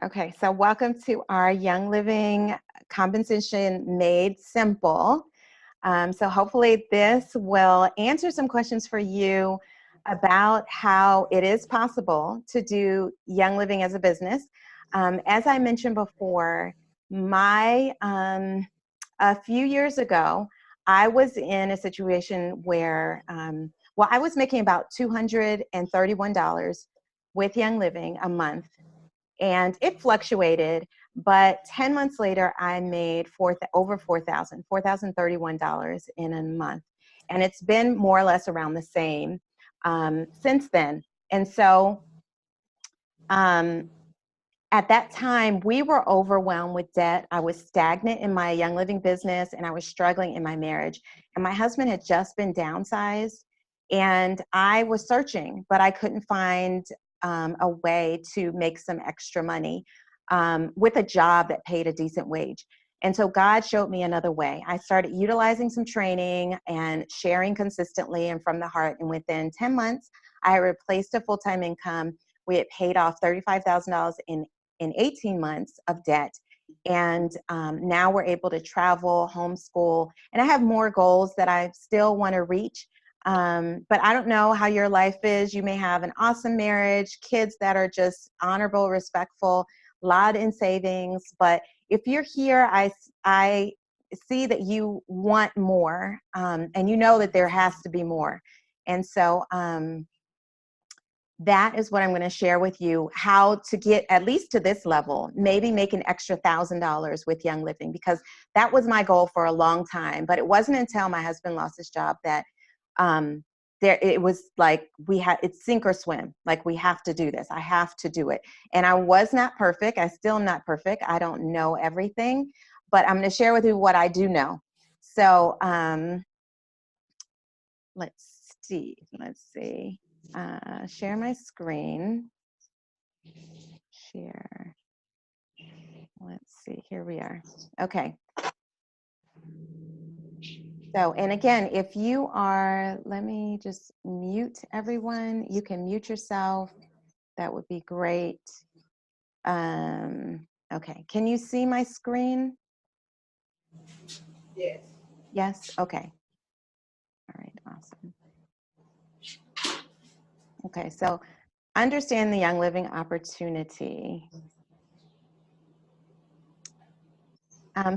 Okay, so welcome to our Young Living Compensation Made Simple. So hopefully this will answer some questions for you about how it is possible to do Young Living as a business. As I mentioned before, a few years ago, I was in a situation where, I was making about $231 with Young Living a month. And it fluctuated, but 10 months later, I made over $4,031 in a month. And it's been more or less around the same since then. And so at that time, we were overwhelmed with debt. I was stagnant in my Young Living business, and I was struggling in my marriage. And my husband had just been downsized, and I was searching, but I couldn't find a way to make some extra money with a job that paid a decent wage. And so God showed me another way. I started utilizing some training and sharing consistently and from the heart. And within 10 months, I replaced a full-time income. We had paid off $35,000 in 18 months of debt. And now we're able to travel, homeschool, and I have more goals that I still want to reach. But I don't know how your life is. You may have an awesome marriage, kids that are just honorable, respectful, a lot in savings. But if you're here, I see that you want more, and you know that there has to be more. And so that is what I'm going to share with you, how to get at least to this level, maybe make an extra $1,000 with Young Living, because that was my goal for a long time. But it wasn't until my husband lost his job that it was like it's sink or swim. Like, we have to do this. I have to do it. And I was not perfect. I still am not perfect. I don't know everything, but I'm going to share with you what I do know. So let's see. Share my screen. Share. Let's see. Here we are. Okay. So, and again, if you are, let me just mute everyone. You can mute yourself. That would be great. Okay. Can you see my screen? Yes. Yes? Okay. All right. Awesome. Okay. So, understand the Young Living opportunity.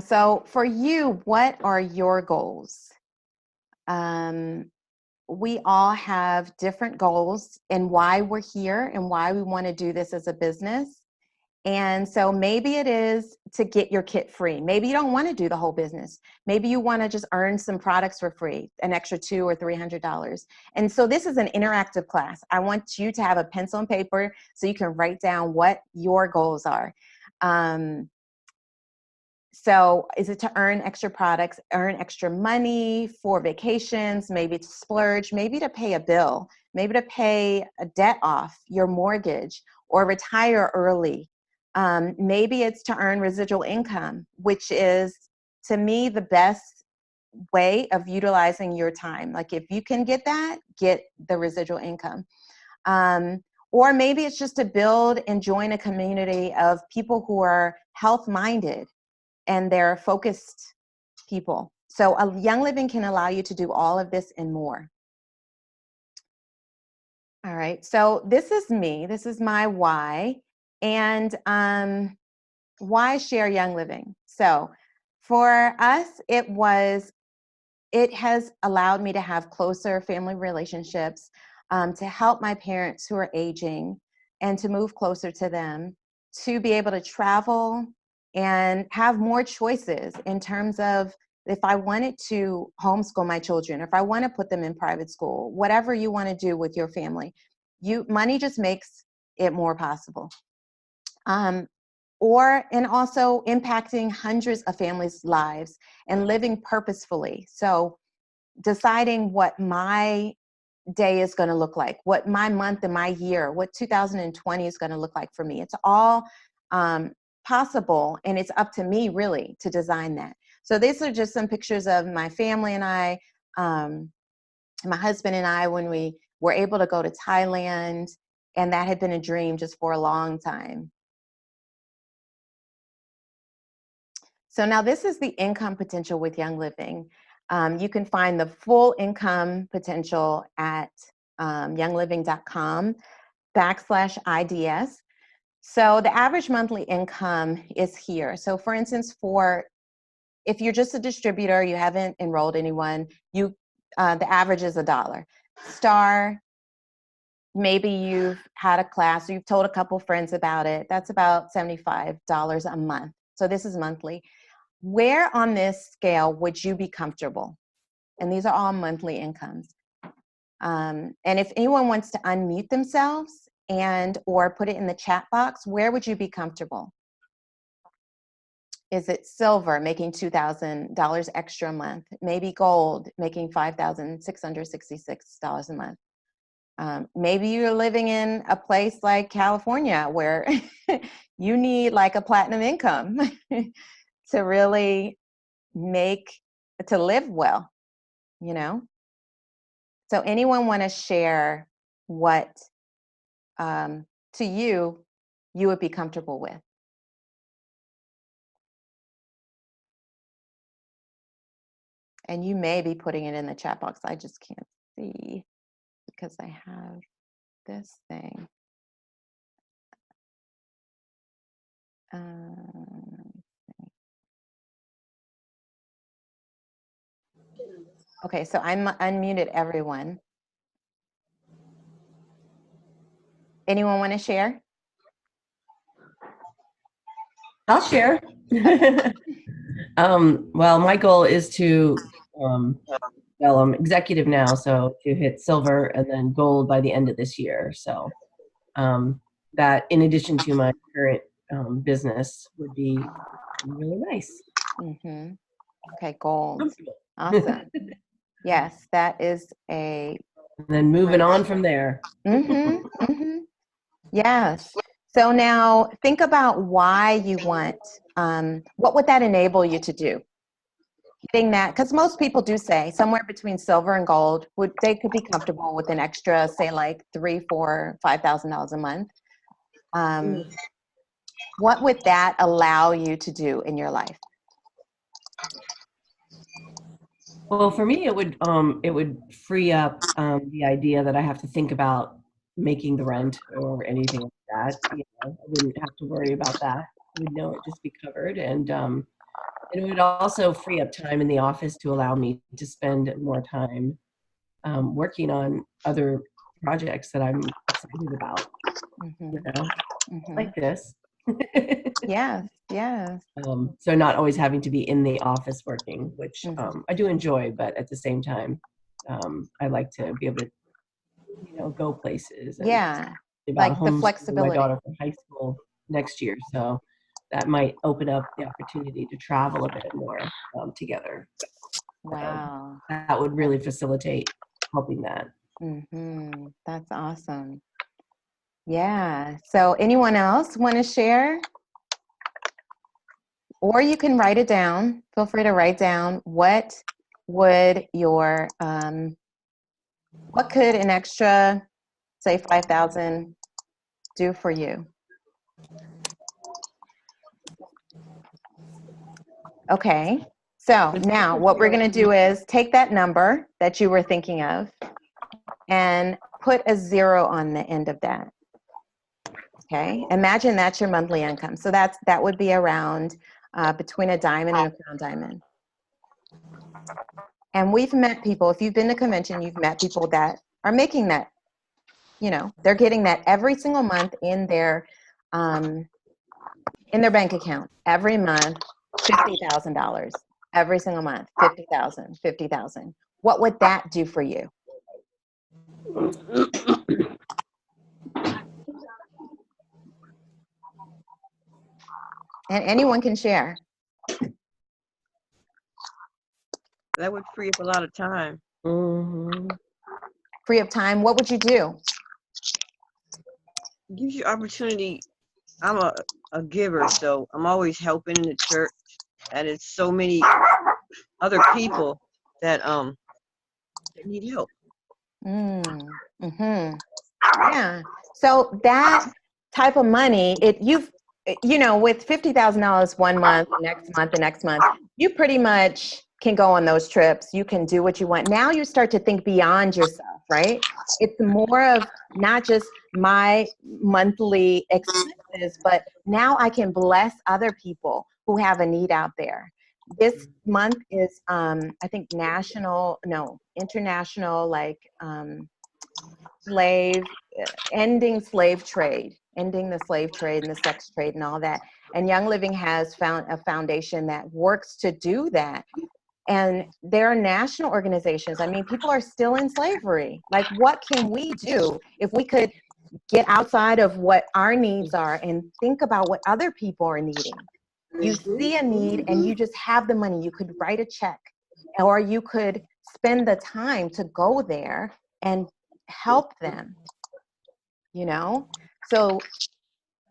So for you, what are your goals? We all have different goals and why we're here and why we want to do this as a business. And so maybe it is to get your kit free. Maybe you don't want to do the whole business. Maybe you want to just earn some products for free, an extra $200 or $300. And so this is an interactive class. I want you to have a pencil and paper so you can write down what your goals are. So is it to earn extra products, earn extra money for vacations, maybe to splurge, maybe to pay a bill, maybe to pay a debt off, your mortgage, or retire early? Maybe it's to earn residual income, which is, to me, the best way of utilizing your time. Like, if you can get that, get the residual income. Or maybe it's just to build and join a community of people who are health-minded and they're focused people. So a Young Living can allow you to do all of this and more. All right, so this is me. This is my why. And why share Young Living? So for us, it has allowed me to have closer family relationships, to help my parents who are aging and to move closer to them, to be able to travel and have more choices in terms of if I wanted to homeschool my children, if I want to put them in private school, whatever you want to do with your family, money just makes it more possible. And also impacting hundreds of families' lives and living purposefully. So deciding what my day is going to look like, what my month and my year, what 2020 is going to look like for me. It's all possible, and it's up to me really to design that. So these are just some pictures of my family and I, my husband and I, when we were able to go to Thailand, and that had been a dream just for a long time. So now this is the income potential with Young Living. You can find the full income potential at youngliving.com/IDS. So the average monthly income is here. So for instance, if you're just a distributor, you haven't enrolled anyone, the average is $1. Star, maybe you've had a class, or you've told a couple friends about it. That's about $75 a month. So this is monthly. Where on this scale would you be comfortable? And these are all monthly incomes. And if anyone wants to unmute themselves or put it in the chat box, where would you be comfortable? Is it silver, making $2,000 extra a month? Maybe gold, making $5,666 a month. Maybe you're living in a place like California where you need like a platinum income to really to live well, you know? So anyone want to share what to you would be comfortable with? And you may be putting it in the chat box. I just can't see because I have this thing. Okay, so I'm unmuted everyone. Anyone want to share? I'll share. Well, my goal is to, well, I'm executive now, so to hit silver and then gold by the end of this year. So that, in addition to my current business, would be really nice. Mm-hmm. Okay, gold. Awesome. Yes, that is and then moving on from there. Mm-hmm. Mm-hmm. Yes. So now think about why you want, what would that enable you to do? Getting that, because most people do say somewhere between silver and gold, they could be comfortable with an extra, say like $3,000, $4,000, $5,000 a month. What would that allow you to do in your life? Well, for me, it would free up the idea that I have to think about making the rent or anything like that. You know, I wouldn't have to worry about that. I would know it just be covered, and it would also free up time in the office to allow me to spend more time working on other projects that I'm excited about. Mm-hmm. You know, Mm-hmm. like this. Yes, yes. So not always having to be in the office working, which I do enjoy, but at the same time, I like to be able to, you know, go places. And Yeah, about like the flexibility. my daughter for high school next year, so that might open up the opportunity to travel a bit more together. Wow. So that would really facilitate helping that. Mm-hmm. That's awesome. Yeah. So anyone else want to share? Or you can write it down. Feel free to write down what could an extra, say 5,000 do for you? Okay. So now what we're going to do is take that number that you were thinking of and put a 0 on the end of that. Okay. Imagine that's your monthly income. So that would be around between a diamond and a crown diamond. And we've met people, if you've been to convention, you've met people that are making that, you know, they're getting that every single month in their bank account. Every month, $50,000. Every single month, 50,000, 50,000. What would that do for you? And anyone can share. That would free up a lot of time. Mm-hmm. Free up time. What would you do? It gives you opportunity. I'm a giver, so I'm always helping in the church, and it's so many other people that need help. Mm-hmm. Yeah. So that type of money, you know, with $50,000 one month, the next month, you pretty much can go on those trips. You can do what you want. Now you start to think beyond yourself, right? It's more of not just my monthly expenses, but now I can bless other people who have a need out there. This month is, I think, international, like, slave, ending slave trade, ending the slave trade and the sex trade and all that. And Young Living has found a foundation that works to do that. And there are national organizations. I mean, people are still in slavery. Like, what can we do if we could get outside of what our needs are and think about what other people are needing? You see a need and you just have the money. You could write a check, or you could spend the time to go there and help them, you know? So,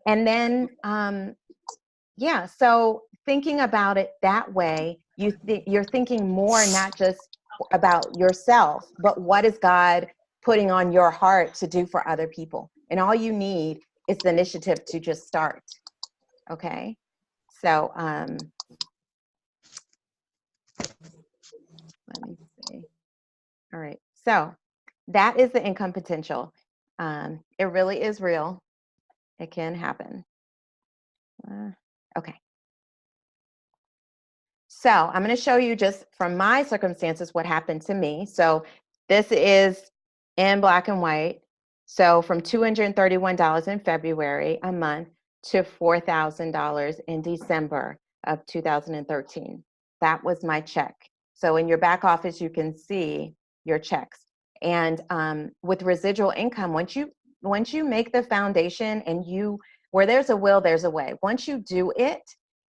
and then, yeah, so thinking about it that way, you're thinking more, not just about yourself, but what is God putting on your heart to do for other people? And all you need is the initiative to just start. Okay. So, let me see. All right. So that is the income potential. It really is real. It can happen. Okay. So I'm going to show you just from my circumstances what happened to me. So this is in black and white. So from $231 in February a month to $4,000 in December of 2013. That was my check. So in your back office, you can see your checks. And with residual income, once you make the foundation, and where there's a will, there's a way. Once you do it,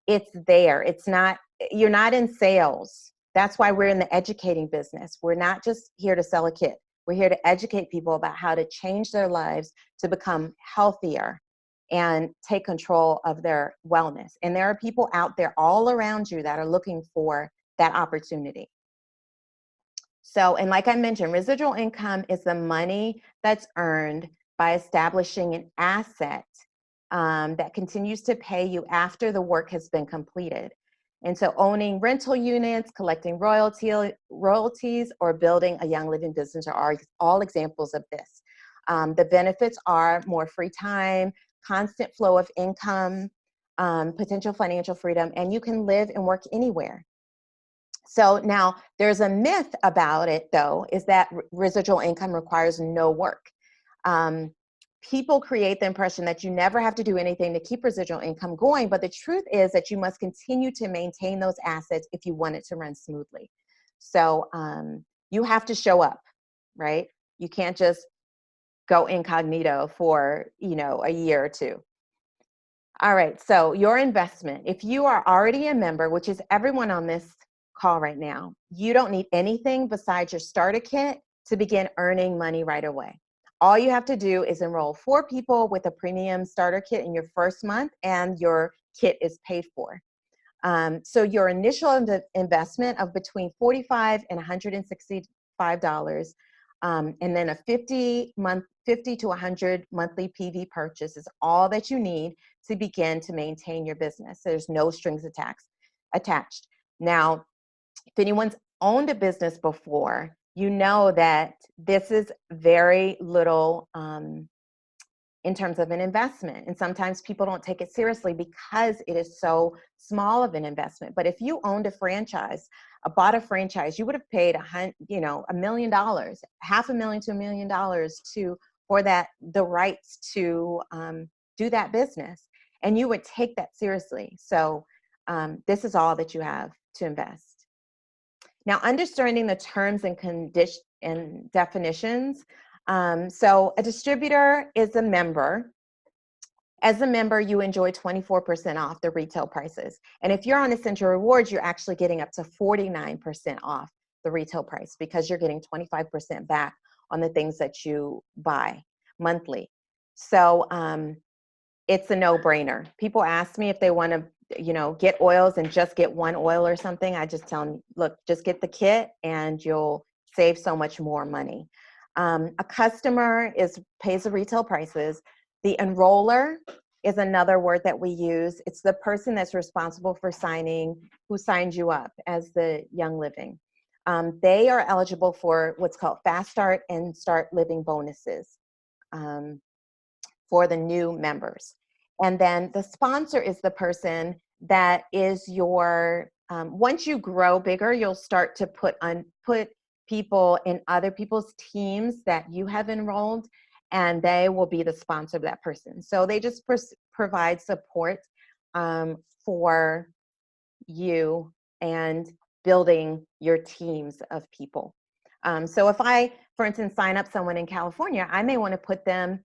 it's there. It's not, you're not in sales. That's why we're in the educating business. We're not just here to sell a kit. We're here to educate people about how to change their lives to become healthier and take control of their wellness. And there are people out there all around you that are looking for that opportunity. So, and like I mentioned, residual income is the money that's earned by establishing an asset that continues to pay you after the work has been completed. And so owning rental units, collecting royalties, or building a Young Living business are all examples of this. The benefits are more free time, constant flow of income, potential financial freedom, and you can live and work anywhere. So now there's a myth about it, though, is that residual income requires no work. People create the impression that you never have to do anything to keep residual income going, but the truth is that you must continue to maintain those assets if you want it to run smoothly. So you have to show up, right? You can't just go incognito for, a year or two. All right, so your investment, if you are already a member, which is everyone on this call right now, you don't need anything besides your starter kit to begin earning money right away. All you have to do is enroll 4 people with a premium starter kit in your first month, and your kit is paid for. So your initial investment of between $45 and $165, and then a 50 to 100 monthly PV purchase is all that you need to begin to maintain your business. There's no strings attached. Now, if anyone's owned a business before, you know that this is very little in terms of an investment. And sometimes people don't take it seriously because it is so small of an investment. But if you owned a franchise, bought a franchise, you would have paid $1 million, $500,000 to $1 million for the rights to do that business. And you would take that seriously. So this is all that you have to invest. Now, understanding the terms and conditions and definitions. So a distributor is a member. As a member, you enjoy 24% off the retail prices. And if you're on Essential Rewards, you're actually getting up to 49% off the retail price, because you're getting 25% back on the things that you buy monthly. So it's a no-brainer. People ask me if they want to get oils and just get one oil or something. I just tell them, look, just get the kit and you'll save so much more money. A customer pays the retail prices. The enroller is another word that we use. It's the person that's responsible for who signed you up as the Young Living. They are eligible for what's called Fast Start and Start Living bonuses for the new members. And then the sponsor is the person that is your, once you grow bigger, you'll start to put people in other people's teams that you have enrolled, and they will be the sponsor of that person. So they just provide support for you and building your teams of people. So if I, for instance, sign up someone in California, I may want to put them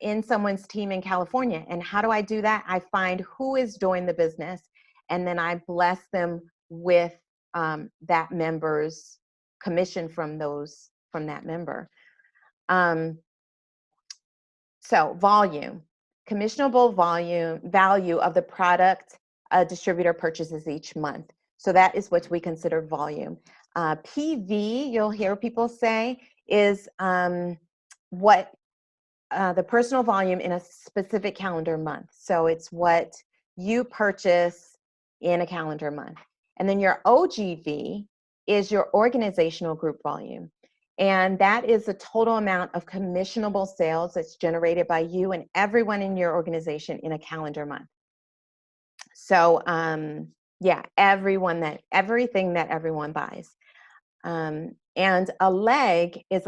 in someone's team in California. And how do I do that? I find who is doing the business, and then I bless them with that member's commission from that member. So volume, commissionable value of the product a distributor purchases each month. So that is what we consider volume. PV, you'll hear people say, is what the personal volume in a specific calendar month. So it's what you purchase in a calendar month. And then your OGV is your organizational group volume. And that is the total amount of commissionable sales that's generated by you and everyone in your organization in a calendar month. So yeah, everything that everyone buys. And a leg is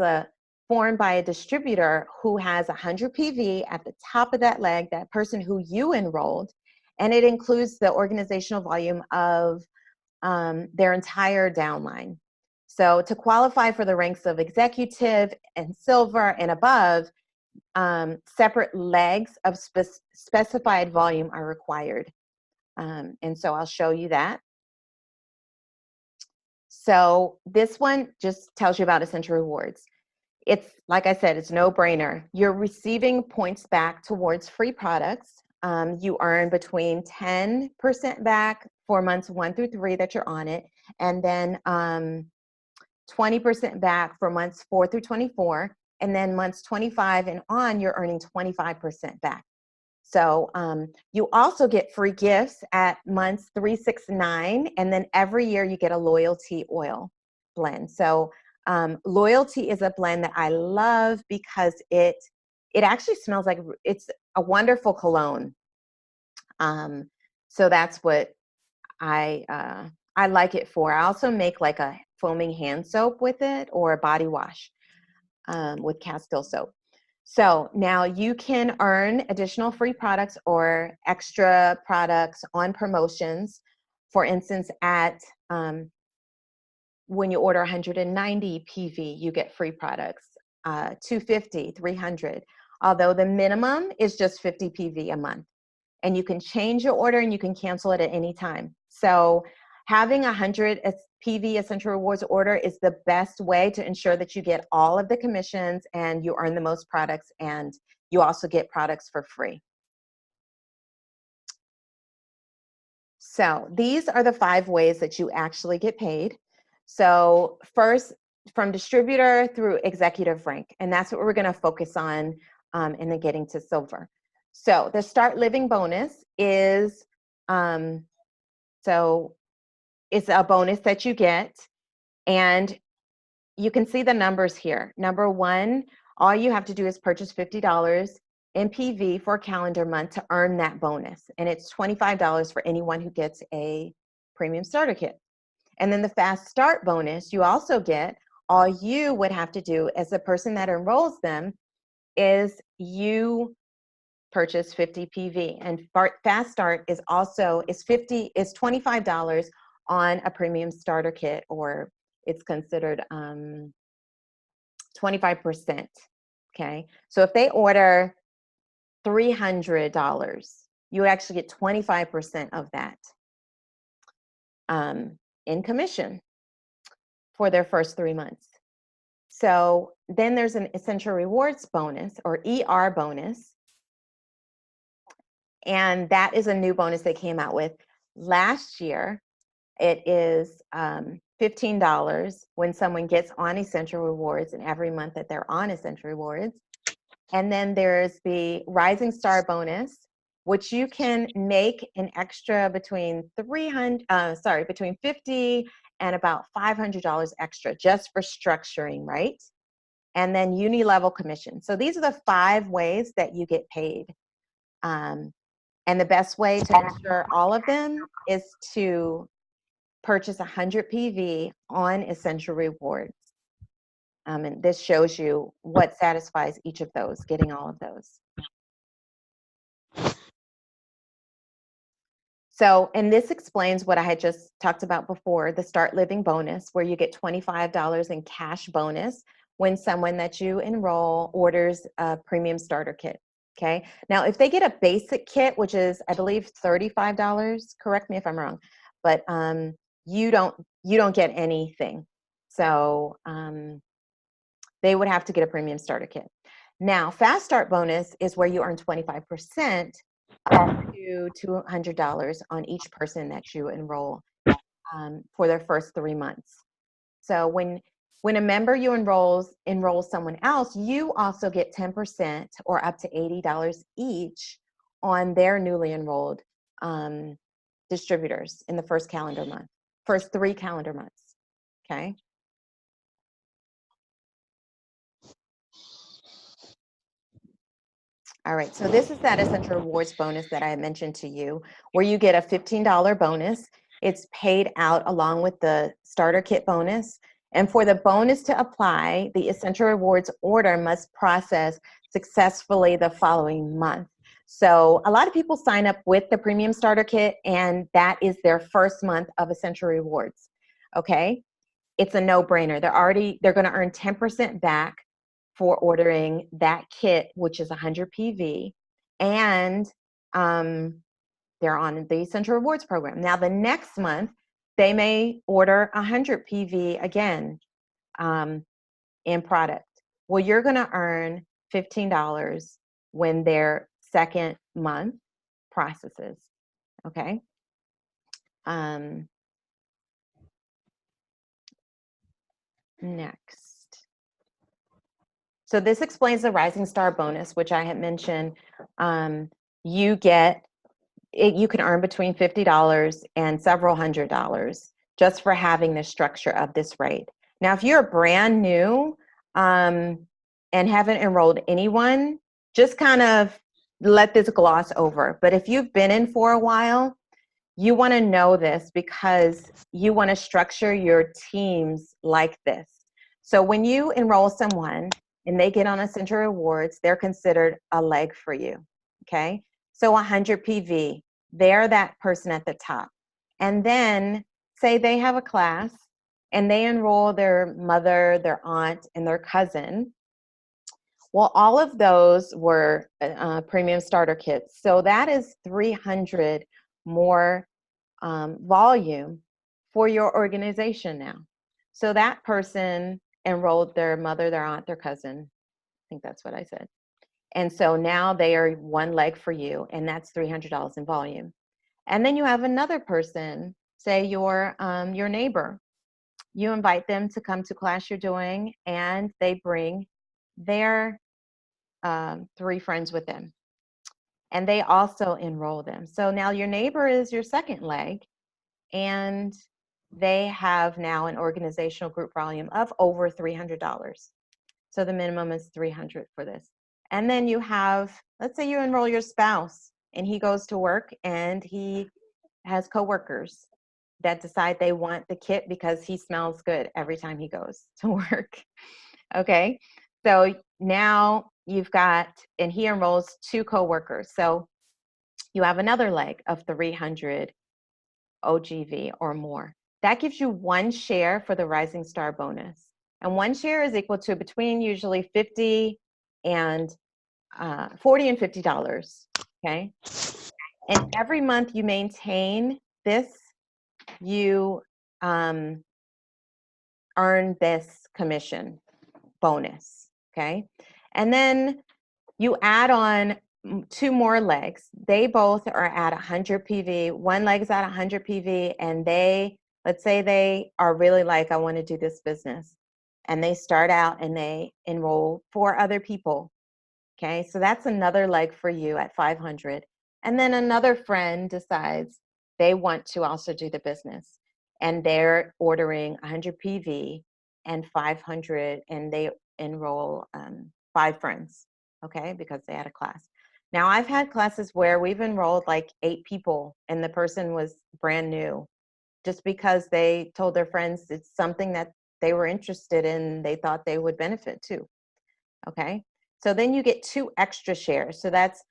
formed by a distributor who has 100 PV at the top of that leg, that person who you enrolled, and it includes the organizational volume of their entire downline. So to qualify for the ranks of executive and silver and above, separate legs of specified volume are required. And so I'll show you that. So this one just tells you about Essential Rewards. It's, like I said, it's no brainer. You're receiving points back towards free products. You earn between 10% back for months 1 through 3 that you're on it, and then 20% back for months 4 through 24, and then months 25 and on, you're earning 25% back. So you also get free gifts at months 3, 6, 9, and then every year you get a loyalty oil blend. So loyalty is a blend that I love because it actually smells like, it's a wonderful cologne. So that's what I like it for. I also make like a foaming hand soap with it, or a body wash with Castile soap. So now you can earn additional free products or extra products on promotions. For instance, when you order 190 PV, you get free products, 250, 300, although the minimum is just 50 PV a month. And you can change your order and you can cancel it at any time. So having 100 PV Essential Rewards order is the best way to ensure that you get all of the commissions and you earn the most products, and you also get products for free. So these are the 5 ways that you actually get paid. So first, from distributor through executive rank, and that's what we're going to focus on and then getting to silver. So the Start Living bonus is, so it's a bonus that you get, and you can see the numbers here. Number 1, all you have to do is purchase $50 in PV for a calendar month to earn that bonus. And it's $25 for anyone who gets a premium starter kit. And then the Fast Start bonus, you also get, all you would have to do as a person that enrolls them is you purchase 50 PV. And Fast Start is also $25 on a premium starter kit, or it's considered 25%. Okay, so if they order $300, you actually get 25% of that in commission for their first 3 months. So then there's an Essential Rewards bonus, or ER bonus, and that is a new bonus they came out with last year. It is $15 when someone gets on Essential Rewards, and every month that they're on Essential Rewards, And then there's the Rising Star bonus, which you can make an extra between between $50 and about $500 extra just for structuring, right? And then UNILEVEL commission. So these are the 5 ways that you get paid. And the best way to ensure all of them is to purchase 100 PV on Essential Rewards. And this shows you what satisfies each of those, getting all of those. So, and this explains what I had just talked about before, the Start Living bonus, where you get $25 in cash bonus when someone that you enroll orders a premium starter kit. Okay. Now, if they get a basic kit, which is, I believe, $35, correct me if I'm wrong, but you don't get anything. So they would have to get a premium starter kit. Now, Fast Start bonus is where you earn 25% up to $200 on each person that you enroll for their first 3 months. So when a member you enrolls someone else, you also get 10% or up to $80 each on their newly enrolled distributors in the first 3 calendar months. Okay. All right, so this is that Essential Rewards bonus that I mentioned to you, where you get a $15 bonus. It's paid out along with the starter kit bonus. And for the bonus to apply, the Essential Rewards order must process successfully the following month. So a lot of people sign up with the premium starter kit, and that is their first month of Essential Rewards. Okay, it's a no-brainer. They're going to earn 10% back for ordering that kit, which is 100 PV, and they're on the Essential Rewards program. Now, the next month, they may order 100 PV again in product. Well, you're going to earn $15 when their second month processes, okay? Next. So this explains the Rising Star bonus, which I had mentioned. You can earn between $50 and several $100s just for having the structure of this rate. Now, if you're brand new and haven't enrolled anyone, just kind of let this gloss over. But if you've been in for a while, you want to know this because you want to structure your teams like this. So when you enroll someone and they get on Essential Rewards, they're considered a leg for you, okay? So 100 PV, they're that person at the top. And then say they have a class and they enroll their mother, their aunt, and their cousin. Well, all of those were premium starter kits. So that is 300 more volume for your organization now. So that person enrolled their mother, their aunt, their cousin. I think that's what I said. And so now they are one leg for you, and that's $300 in volume. And then you have another person, say your neighbor. You invite them to come to class you're doing, and they bring their 3 friends with them. And they also enroll them. So now your neighbor is your second leg, and they have now an organizational group volume of over $300. So the minimum is $300 for this. And then you have, let's say you enroll your spouse and he goes to work and he has coworkers that decide they want the kit because he smells good every time he goes to work. Okay, so now you've got, and he enrolls 2 coworkers. So you have another leg of 300 OGV or more. That gives you 1 share for the Rising Star bonus. And 1 share is equal to between usually $40 and $50, okay? And every month you maintain this, you earn this commission bonus, okay? And then you add on 2 more legs. They both are at 100 PV. 1 leg is at 100 PV, and let's say they are really like, I want to do this business. And they start out and they enroll 4 other people. Okay, so that's another leg for you at 500. And then another friend decides they want to also do the business, and they're ordering 100 PV and 500, and they enroll 5 friends, okay, because they had a class. Now, I've had classes where we've enrolled like 8 people, and the person was brand new, just because they told their friends it's something that they were interested in, they thought they would benefit too. Okay, so then you get 2 extra shares. So that's,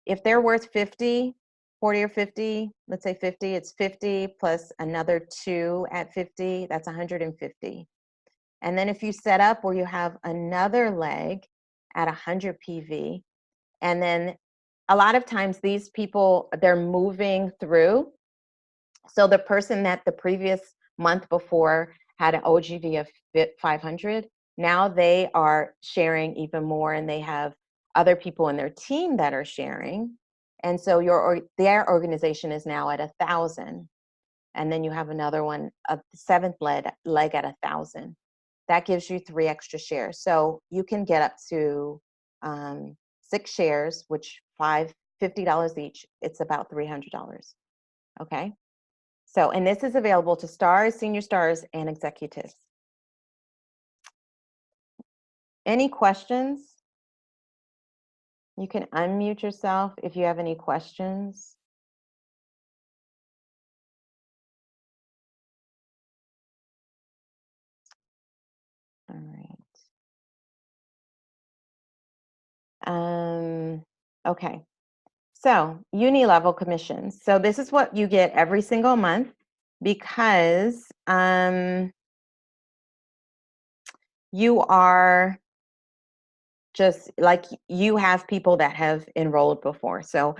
if they're worth 50, 40 or 50, let's say 50, it's 50 plus another 2 at 50, that's 150. And then if you set up where you have another leg at 100 PV, and then a lot of times these people, they're moving through. So the person that the previous month before had an OGV of 500, now they are sharing even more, and they have other people in their team that are sharing. And so their organization is now at 1,000. And then you have another one, a 7th leg at 1,000. That gives you 3 extra shares. So you can get up to 6 shares, which $50 each. It's about $300. Okay. So, and this is available to stars, senior stars, and executives. Any questions? You can unmute yourself if you have any questions. All right. Okay. So, UNILEVEL commissions. So this is what you get every single month, because you are just like, you have people that have enrolled before. So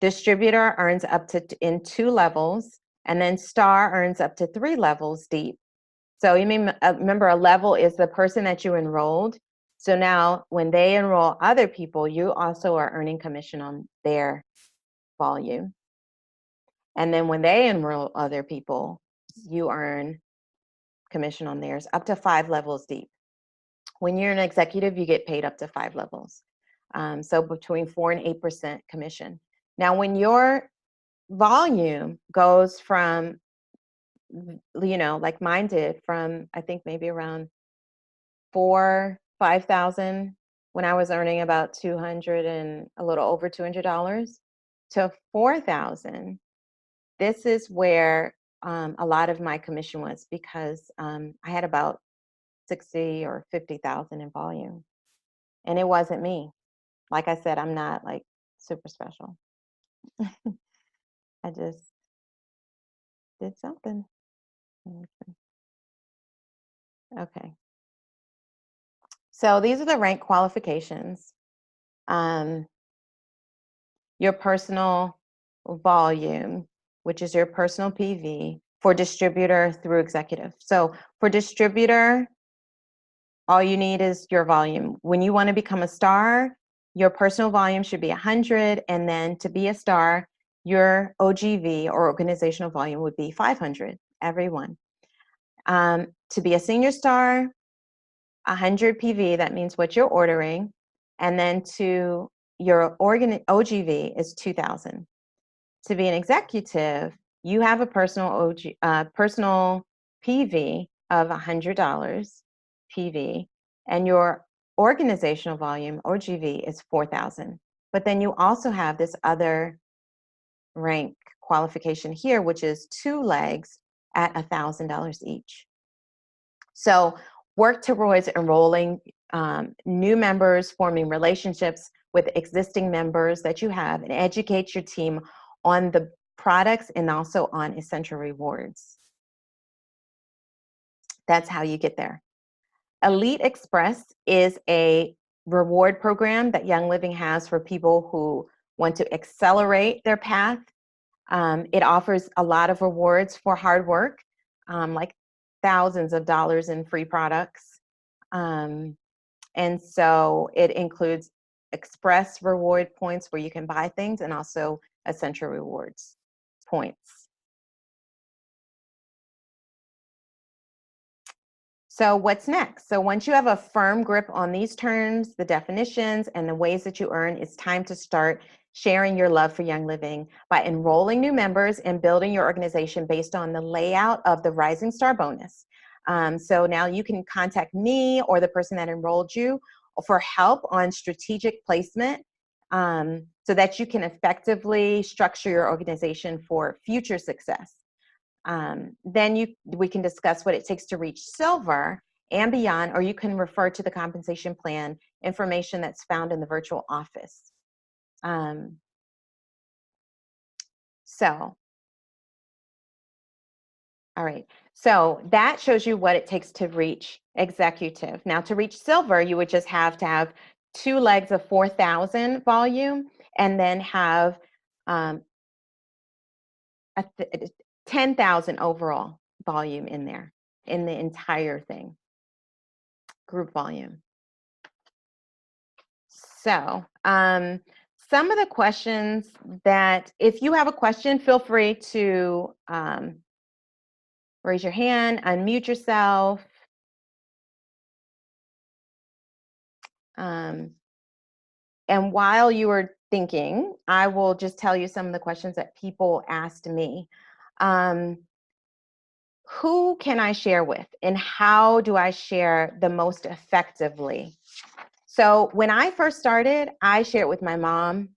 distributor earns up to in 2 levels, and then star earns up to 3 levels deep. So you may remember, a level is the person that you enrolled. So now when they enroll other people, you also are earning commission on their volume. And then when they enroll other people, you earn commission on theirs up to 5 levels deep. When you're an executive, you get paid up to 5 levels. So between 4 and 8% commission. Now, when your volume goes from, like mine did, from I think maybe around 5,000 when I was earning about 200 and a little over $200 to 4,000. This is where a lot of my commission was, because I had about 60 or 50,000 in volume, and it wasn't me. Like I said, I'm not like super special. I just did something. Okay. So these are the rank qualifications. Your personal volume, which is your personal PV, for distributor through executive. So for distributor, all you need is your volume. When you want to become a star, your personal volume should be 100, and then to be a star, your OGV, or organizational volume, would be 500, everyone. To be a senior star, 100 PV, that means what you're ordering, and then to your OGV is 2,000. To be an executive, you have a personal personal PV of $100 PV, and your organizational volume, OGV, is 4,000. But then you also have this other rank qualification here, which is 2 legs at $1,000 each. So work towards enrolling new members, forming relationships with existing members that you have, and educate your team on the products and also on essential rewards. That's how you get there. Elite Express is a reward program that Young Living has for people who want to accelerate their path. It offers a lot of rewards for hard work, like thousands of dollars in free products. And so it includes express reward points where you can buy things, and also essential rewards points. So what's next? So once you have a firm grip on these terms, the definitions, and the ways that you earn, it's time to start sharing your love for Young Living by enrolling new members and building your organization based on the layout of the Rising Star bonus. So now you can contact me or the person that enrolled you for help on strategic placement, so that you can effectively structure your organization for future success. Then we can discuss what it takes to reach silver and beyond, or you can refer to the compensation plan information that's found in the virtual office. All right, so that shows you what it takes to reach executive. Now, to reach silver, you would just have to have 2 legs of 4,000 volume, and then have 10,000 overall volume in there, in the entire thing, group volume. So some of the questions that, if you have a question, feel free to raise your hand, unmute yourself. And while you are thinking, I will just tell you some of the questions that people asked me. Who can I share with, and how do I share the most effectively? So when I first started, I shared with my mom,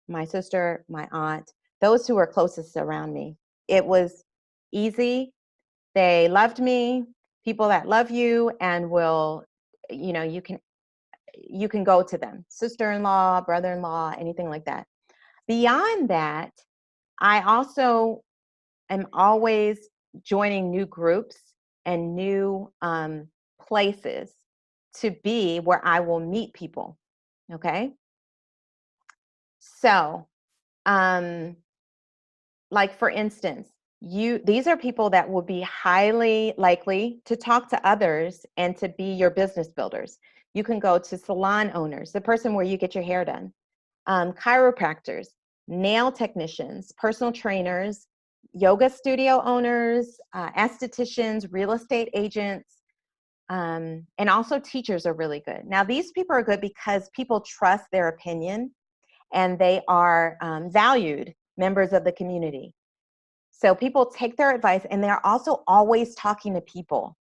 my sister, my aunt, those who were closest around me. It was easy. They loved me. People that love you and will, you can go to them, sister-in-law, brother-in-law, anything like that. Beyond that, I also am always joining new groups and new places to be where I will meet people. Okay. So, like for instance, these are people that will be highly likely to talk to others and to be your business builders. You can go to salon owners, the person where you get your hair done, chiropractors, nail technicians, personal trainers, yoga studio owners, estheticians, real estate agents, and also teachers are really good. Now, these people are good because people trust their opinion and they are valued members of the community. So people take their advice, and they're also always talking to people.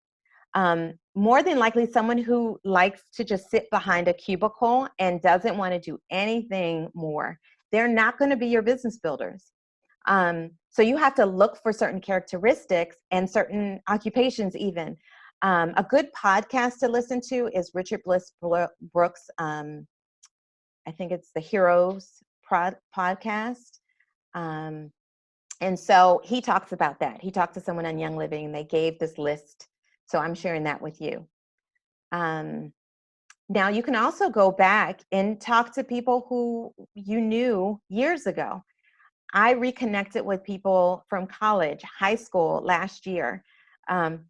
More than likely someone who likes to just sit behind a cubicle and doesn't want to do anything more. They're not going to be your business builders. So you have to look for certain characteristics and certain occupations even. A good podcast to listen to is Richard Bliss Brooks. I think it's the Heroes podcast. And so he talks about that. He talked to someone on Young Living, and they gave this list. So I'm sharing that with you. Now, you can also go back and talk to people who you knew years ago. I reconnected with people from college, high school last year,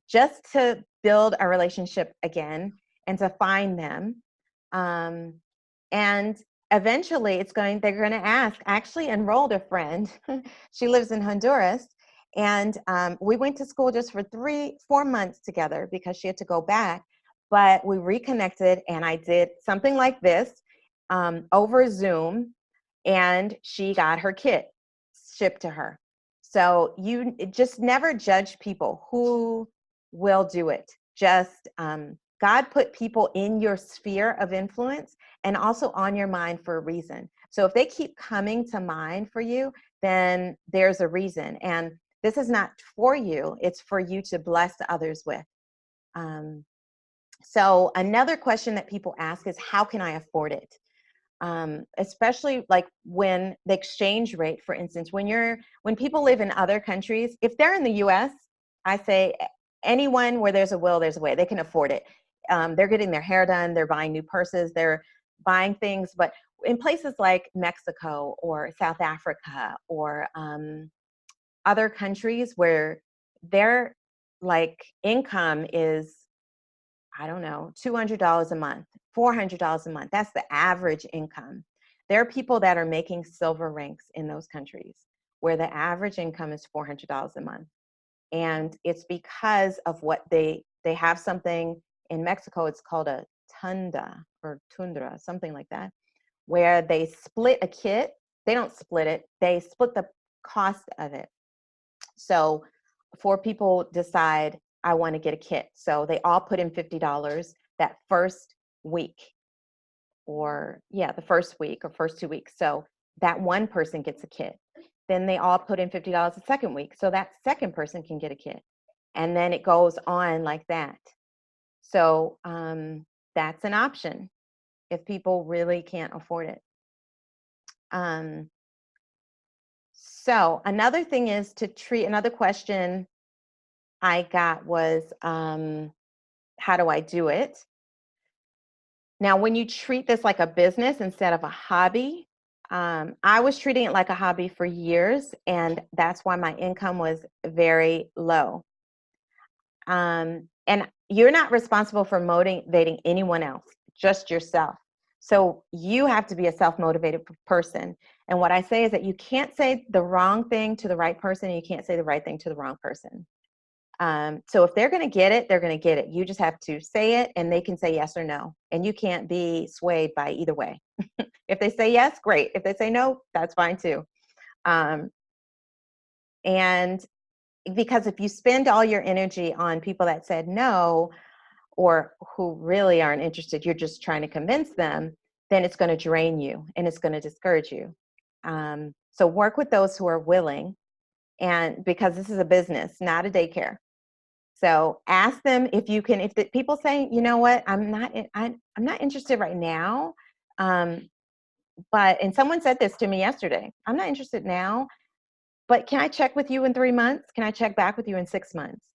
just to build a relationship again and to find them. And eventually they're going to ask. I actually enrolled a friend. She lives in Honduras. And we went to school just for 4 months together because she had to go back. But we reconnected, and I did something like this over Zoom, and she got her kit shipped to her. So you just never judge people who will do it. Just God put people in your sphere of influence and also on your mind for a reason. So if they keep coming to mind for you, then there's a reason. And this is not for you, it's for you to bless others with. So another question that people ask is, how can I afford it? Especially like when the exchange rate, for instance, when people live in other countries, if they're in the US, I say anyone where there's a will, there's a way. They can afford it. They're getting their hair done, they're buying new purses, they're buying things. But in places like Mexico or South Africa or other countries where their like income is, I don't know, $200 a month, $400 a month. That's the average income. There are people that are making silver ranks in those countries where the average income is $400 a month. And it's because of what they They have something in Mexico, it's called a tundra, something like that, where they split a kit. They don't split it, they split the cost of it. So 4 people decide, I want to get a kit. So they all put in $50 that first week, or the first week or first 2 weeks. So that one person gets a kit. Then they all put in $50 the second week. So that second person can get a kit. And then it goes on like that. So that's an option if people really can't afford it. So another thing is to treat, another question I got was, how do I do it? Now, when you treat this like a business instead of a hobby, I was treating it like a hobby for years, and that's why my income was very low. And you're not responsible for motivating anyone else, just yourself. So you have to be a self-motivated person. And what I say is that you can't say the wrong thing to the right person, and you can't say the right thing to the wrong person. So if they're going to get it, they're going to get it. You just have to say it, and they can say yes or no. And you can't be swayed by either way. If they say yes, great. If they say no, that's fine too. And because if you spend all your energy on people that said no, or who really aren't interested, you're just trying to convince them, then it's going to drain you and it's going to discourage you. So work with those who are willing, and because this is a business, not a daycare. So ask them if you can, if the people say, you know what, I'm not interested right now. And someone said this to me yesterday, I'm not interested now, but can I check with you in 3 months? Can I check back with you in 6 months?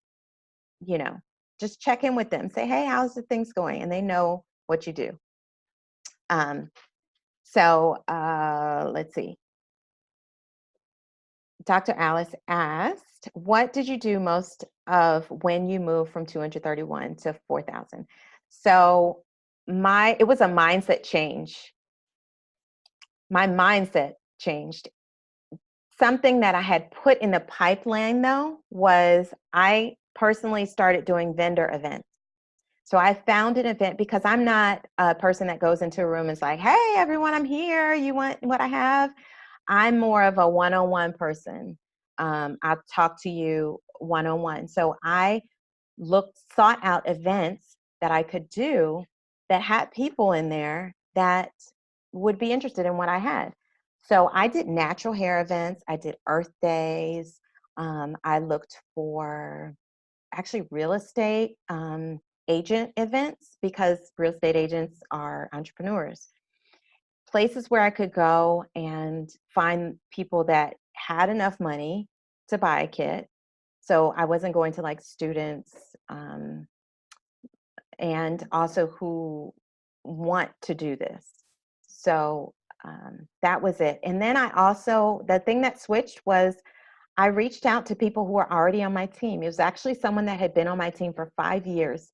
You know, just check in with them. Say, hey, how's the things going? And they know what you do. Let's see. Dr. Alice asked, what did you do most of when you moved from 231 to 4,000? So it was a mindset change. My mindset changed. Something that I had put in the pipeline, though, was I personally started doing vendor events. So I found an event, because I'm not a person that goes into a room and is like, hey, everyone, I'm here. You want what I have? I'm more of a one-on-one person. I'll talk to you one-on-one. So I sought out events that I could do that had people in there that would be interested in what I had. So I did natural hair events. I did Earth Days. I looked for actually real estate agent events, because real estate agents are entrepreneurs. Places where I could go and find people that had enough money to buy a kit. So I wasn't going to like students, and also who want to do this. So that was it. And then the thing that switched was I reached out to people who were already on my team. It was actually someone that had been on my team for 5 years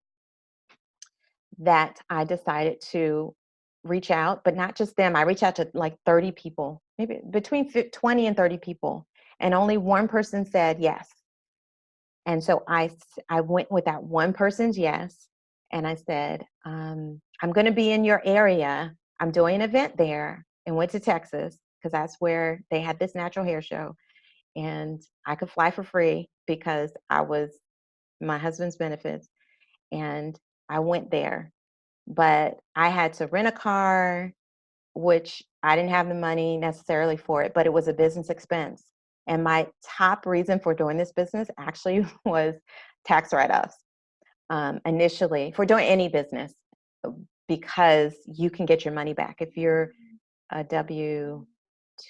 that I decided to reach out, but not just them. I reached out to like 30 people, maybe between 20 and 30 people, and only one person said yes. And so I went with that one person's yes, and I said, I'm going to be in your area. I'm doing an event there, and went to Texas because that's where they had this natural hair show. And I could fly for free because I was my husband's benefits. And I went there, but I had to rent a car, which I didn't have the money necessarily for it, but it was a business expense. And my top reason for doing this business actually was tax write-offs. Initially, for doing any business, because you can get your money back if you're a W-2.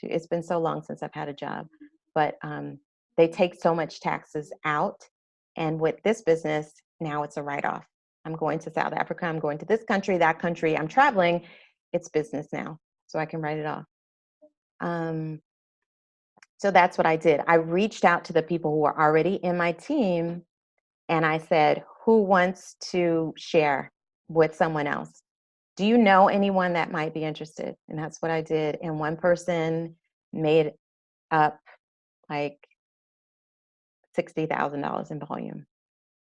It's been so long since I've had a job, but they take so much taxes out. And with this business, now it's a write-off. I'm going to South Africa. I'm going to this country, that country. I'm traveling. It's business now, so I can write it off. So that's what I did. I reached out to the people who were already in my team, and I said, who wants to share with someone else? Do you know anyone that might be interested? And that's what I did. And one person made up like $60,000 in volume.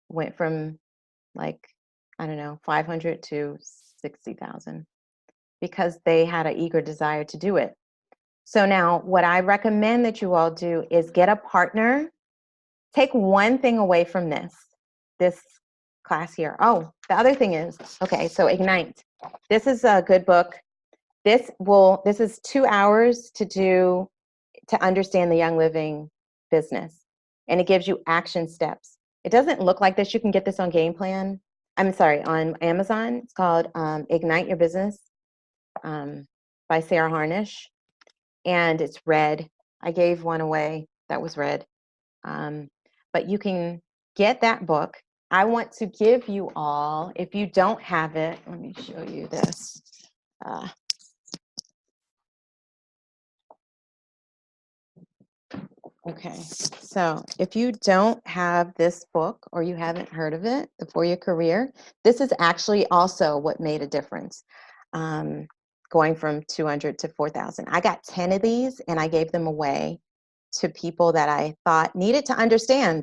Went from like, I don't know, 500 to 60,000 because they had an eager desire to do it. So now what I recommend that you all do is get a partner. Take one thing away from this class here. Oh, the other thing is, okay, so Ignite. This is a good book. This is 2 hours to understand the Young Living business. And it gives you action steps. It doesn't look like this. You can get this on Game Plan. I'm sorry, on Amazon. It's called Ignite Your Business by Sarah Harnish. And it's red. I gave one away that was red. But you can get that book. I want to give you all, if you don't have it, let me show you this. Okay, so if you don't have this book or you haven't heard of it, The 4-Year Career, this is actually also what made a difference, going from 200 to 4,000. I got 10 of these and I gave them away to people that I thought needed to understand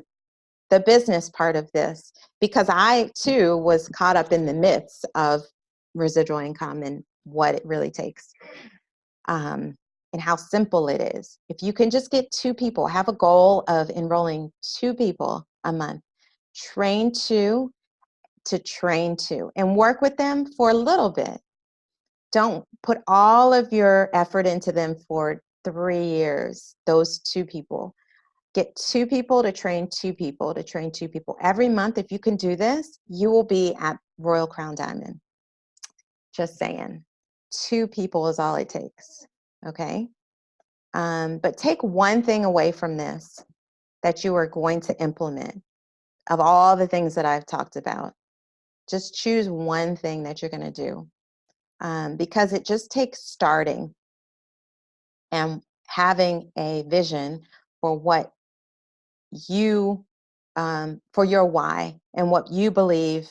the business part of this, because I too was caught up in the myths of residual income and what it really takes. And how simple it is. If you can just get 2 people, have a goal of enrolling 2 people a month, train 2 to train 2, and work with them for a little bit. Don't put all of your effort into them for 3 years, those 2 people. Get 2 people to train 2 people to train 2 people. Every month, if you can do this, you will be at Royal Crown Diamond. Just saying. 2 people is all it takes, okay? But take one thing away from this that you are going to implement of all the things that I've talked about. Just choose one thing that you're going to do, because it just takes starting and having a vision for what you, for your why and what you believe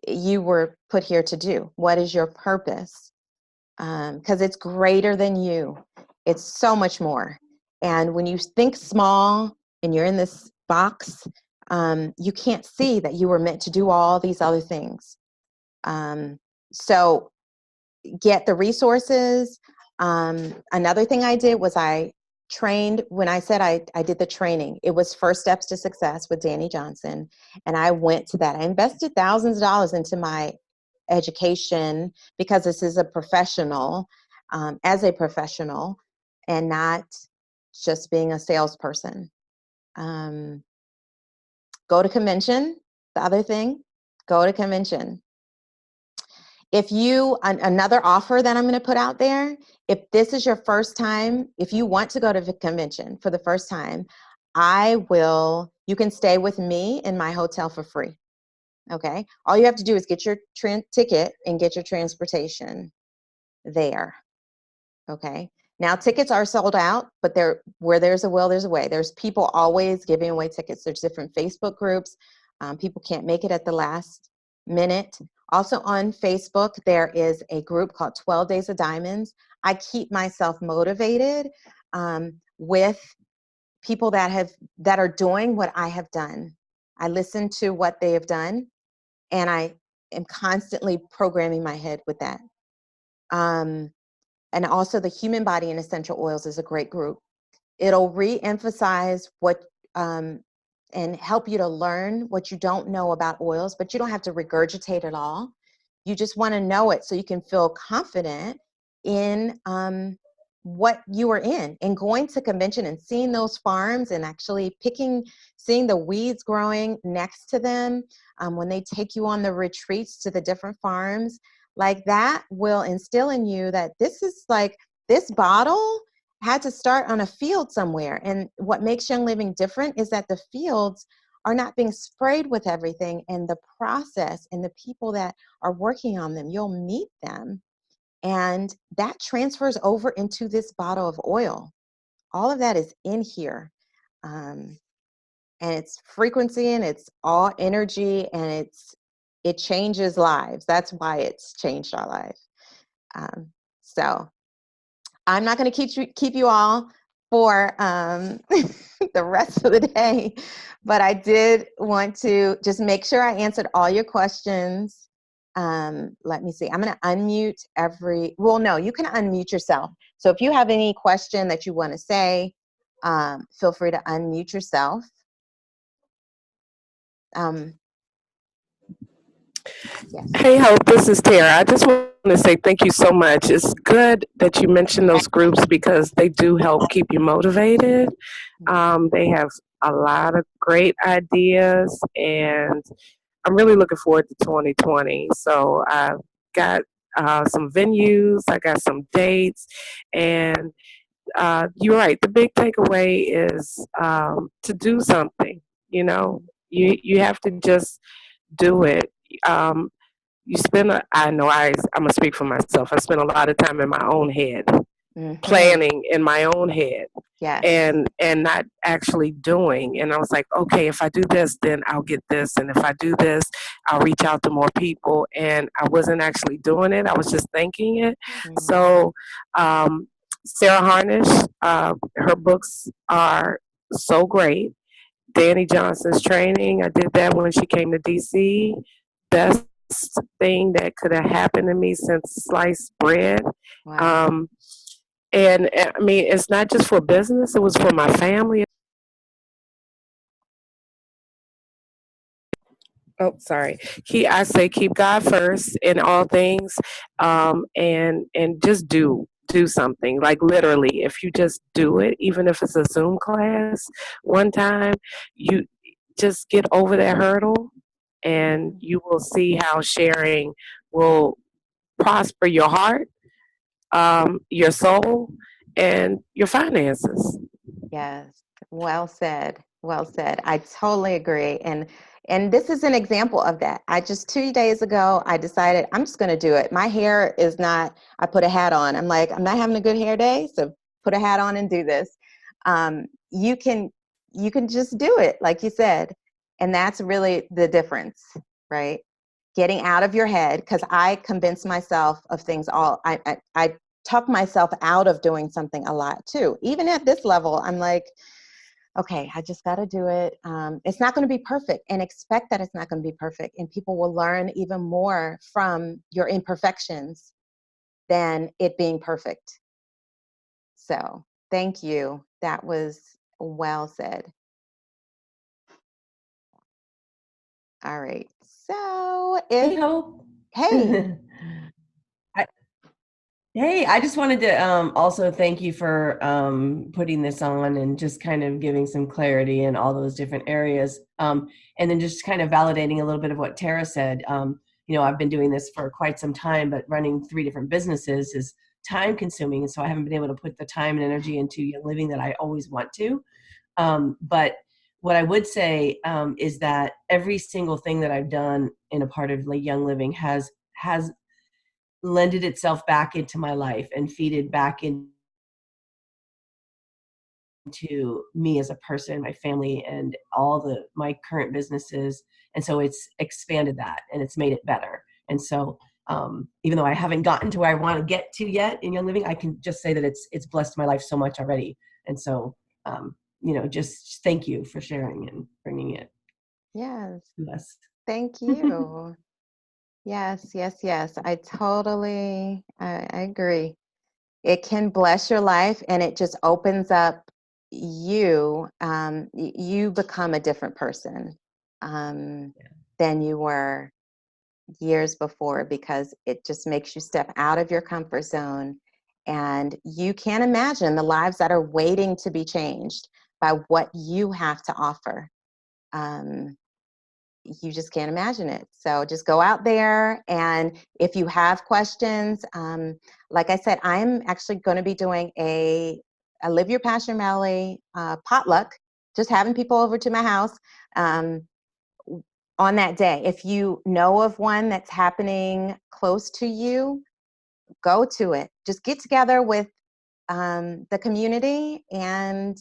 you were put here to do. What is your purpose? Because it's greater than you. It's so much more. And when you think small and you're in this box, you can't see that you were meant to do all these other things. So get the resources. Another thing I did was I trained, when I said I did the training, it was First Steps to Success with Danny Johnson. And I went to that. I invested thousands of dollars into my education because this is a professional, as a professional, and not just being a salesperson. Go to convention. The other thing, go to convention. If you, another offer that I'm going to put out there, if this is your first time, if you want to go to the convention for the first time, you can stay with me in my hotel for free. Okay. All you have to do is get your ticket and get your transportation there. Okay. Now tickets are sold out, but where there's a will, there's a way. There's people always giving away tickets. There's different Facebook groups. People can't make it at the last minute. Also on Facebook, there is a group called 12 Days of Diamonds. I keep myself motivated with people that are doing what I have done. I listen to what they have done, and I am constantly programming my head with that. And also the Human Body and Essential Oils is a great group. It'll re-emphasize what, and help you to learn what you don't know about oils, but you don't have to regurgitate it all. You just want to know it so you can feel confident in what you are in, and going to convention and seeing those farms and actually seeing the weeds growing next to them. When they take you on the retreats to the different farms, like that will instill in you that this bottle had to start on a field somewhere. And what makes Young Living different is that the fields are not being sprayed with everything, and the process and the people that are working on them, you'll meet them, and that transfers over into this bottle of oil. All of that is in here. And it's frequency, and it's all energy, and it changes lives. That's why it's changed our life. So I'm not going to keep you all. for the rest of the day, but I did want to just make sure I answered all your questions. Let me see. I'm going to unmute well, no, you can unmute yourself. So if you have any question that you want to say, feel free to unmute yourself. Yes. Hey, Hope, this is Tara. I just want to say thank you so much. It's good that you mentioned those groups because they do help keep you motivated. They have a lot of great ideas, and I'm really looking forward to 2020. So I've got some venues, I got some dates, and you're right. The big takeaway is to do something. You know, you have to just do it. You spend I'm gonna speak for myself. I spend a lot of time in my own head, planning in my own head, Yes. and not actually doing. And I was like, okay, if I do this, then I'll get this, and if I do this, I'll reach out to more people. And I wasn't actually doing it. I was just thinking it. So Sarah Harnish, her books are so great. Danny Johnson's training, I did that when she came to DC. Best thing that could have happened to me since sliced bread. Wow. And I mean, it's not just for business, it was for my family. Oh, sorry. I say keep God first in all things, and just do something. Like literally, if you just do it, even if it's a Zoom class, one time, you just get over that hurdle, and you will see how sharing will prosper your heart, your soul, and your finances. Yes. Well said. Well said. I totally agree. And this is an example of that. I just 2 days ago, I decided I'm just going to do it. My hair is not, I put a hat on. I'm like, I'm not having a good hair day, so put a hat on and do this. You can just do it, like you said. And that's really the difference, right? Getting out of your head, because I convince myself of things I talk myself out of doing something a lot too. Even at this level, I'm like, okay, I just got to do it. It's not going to be perfect, and expect that it's not going to be perfect. And people will learn even more from your imperfections than it being perfect. So thank you. That was well said. All right. So Hey, Hope. hey. Hey, I just wanted to also thank you for putting this on and just kind of giving some clarity in all those different areas. And then just kind of validating a little bit of what Tara said. I've been doing this for quite some time, but running 3 different businesses is time consuming. And so I haven't been able to put the time and energy into Young Living that I always want to. But what I would say is that every single thing that I've done in a part of Young Living has lended itself back into my life and feeded back into me as a person, my family, and all my current businesses. And so it's expanded that and it's made it better. And so even though I haven't gotten to where I want to get to yet in Young Living, I can just say that it's blessed my life so much already. And so, just thank you for sharing and bringing it. Yes. To us. Thank you. Yes. I totally, I agree. It can bless your life, and it just opens up you. You become a different person than you were years before, because it just makes you step out of your comfort zone, and you can't imagine the lives that are waiting to be changed by what you have to offer. You just can't imagine it. So just go out there, and if you have questions, like I said, I'm actually going to be doing a Live Your Passion Rally potluck, just having people over to my house on that day. If you know of one that's happening close to you, go to it. Just get together with the community, and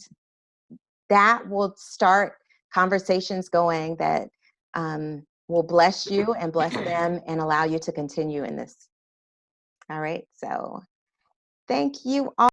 that will start conversations going that will bless you and bless them and allow you to continue in this. All right. So thank you all.